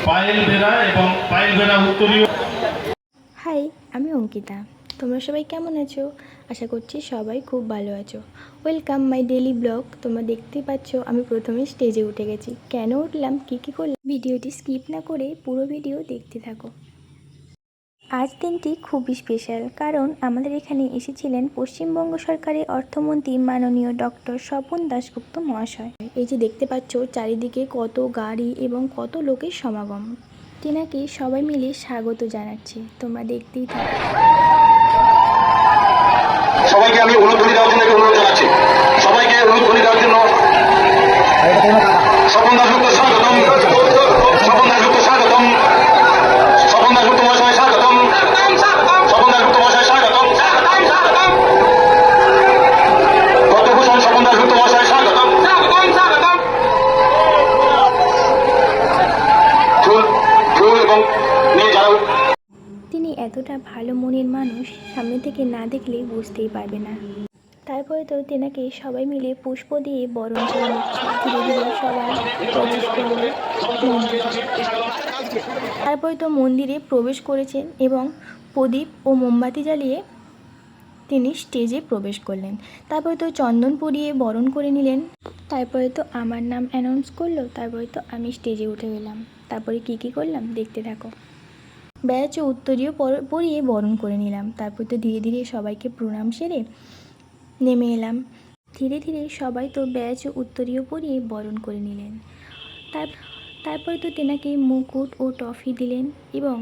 পায়েল বেরা এবং পায়েল বেরা উত্তরীয়। হাই, আমি অঙ্কিতা। তোমরা সবাই কেমন আছো? আশা করছি সবাই খুব ভালো আছো। Welcome my daily blog. তোমরা দেখতেই পাচ্ছ আমি প্রথমে স্টেজে উঠে গেছি। কেন উঠলাম, কী করলাম, ভিডিওটি স্কিপ না করে পুরো ভিডিও দেখতে থাকো। আজ দিনটি খুবই স্পেশাল, কারণ আমাদের এখানে এসেছিলেন পশ্চিমবঙ্গ সরকারের অর্থমন্ত্রী মাননীয় ডক্টর স্বপন দাশগুপ্ত মহাশয়। এই যে দেখতে পাচ্ছ চারিদিকে কত গাড়ি এবং কত লোকের সমাগম। তেনাকে সবাই মিলে স্বাগত জানাচ্ছে, তোমরা দেখতেই থাকো। সবাইকে আমি উলুধ্বনি দেওয়ার জন্য অনুরোধ জানাচ্ছি। সবাইকে উলুধ্বনি দেওয়ার জন্য স্বপন দাশগুপ্ত স্বাগতম, স্বপন দাশগুপ্ত স্বাগতম, স্বপন দাশগুপ্ত মহাশয় স্বাগতম, স্বপন দাশগুপ্ত মহাশয় স্বাগতম, পদ্মভূষণ স্বপন দাশগুপ্ত মহাশয় স্বাগতম। ফুল এবং নিয়ে যারা তিনি এতটা ভালো মনের মানুষ, সামনে থেকে না দেখলে বুঝতেই পারবে না। তারপরে তো তেনাকে সবাই মিলে পুষ্প দিয়ে বরণ করে নিচ্ছে। ধীরে ধীরে সবাই প্রবেশ করল মন্দিরে। তারপরে তো মন্দিরে প্রবেশ করেছেন এবং প্রদীপ ও মোমবাতি জ্বালিয়ে তিনি স্টেজে প্রবেশ করলেন। তারপরে তো চন্দন পরিয়ে বরণ করে নিলেন। তারপরে তো আমার নাম অ্যানাউন্স করলো। তারপরে তো আমি স্টেজে উঠে গেলাম। তারপরে কী করলাম দেখতে থাকো। ব্যাচ ও উত্তরীয় পরিয়ে বরণ করে নিলাম। তারপর তো ধীরে ধীরে সবাইকে প্রণাম সেরে নেমে এলাম। ধীরে ধীরে সবাই তো ব্যাচ ও উত্তরীয় পরিয়ে বরণ করে নিলেন। তারপরে তো তেনাকে মুকুট ও ট্রফি দিলেন এবং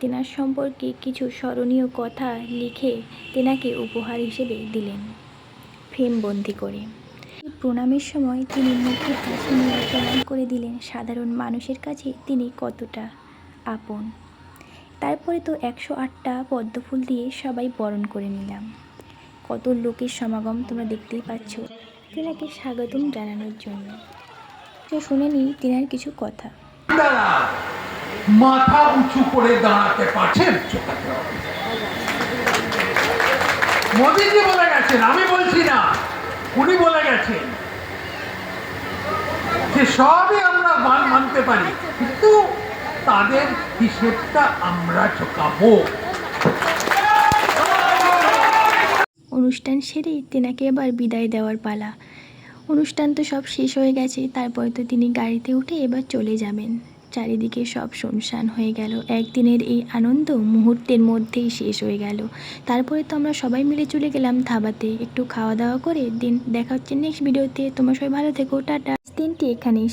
তেনার সম্পর্কে কিছু স্মরণীয় কথা লিখে তেনাকে উপহার হিসেবে দিলেন ফ্রেমবন্দি করে। প্রণামের সময় তিনি মুখে হাসি নিয়ে প্রণাম করে দিলেন সাধারণ মানুষের কাছে তিনি কতটা আপন। তারপরে তো 108টা পদ্মফুল দিয়ে সবাই বরণ করে নিলাম। কত লোকের সমাগম তোমরা দেখতেই পাচ্ছ তেনাকে স্বাগতম জানানোর জন্য। তো শুনে নিই তেনার কিছু কথা। মাথা উঁচু করে দাঁড়াতে পারছেন। মোদীজি বলে গেছেন, আমি বলছি না, উনি বলে গেছেন যে সবই আমরা মানতে পারি, কিন্তু তাদের হিসেবটা আমরা চোকাবো। অনুষ্ঠান সেরেই তেনাকে এবার বিদায় দেওয়ার পালা। অনুষ্ঠান তো সব শেষ হয়ে গেছে। তারপরে তো তিনি গাড়িতে উঠে এবার চলে যাবেন। চারিদিকে সব শুনশান হয়ে গেল। একদিনের এই আনন্দ মুহূর্তের মধ্যেই শেষ হয়ে গেল। তারপরে তো আমরা সবাই মিলে চলে গেলাম ধাবাতে একটু খাওয়া দাওয়া করে। দেখা হচ্ছে নেক্সট ভিডিওতে। তোমরা সবাই ভালো থেকো, টাটা। দিনটি এখানেই।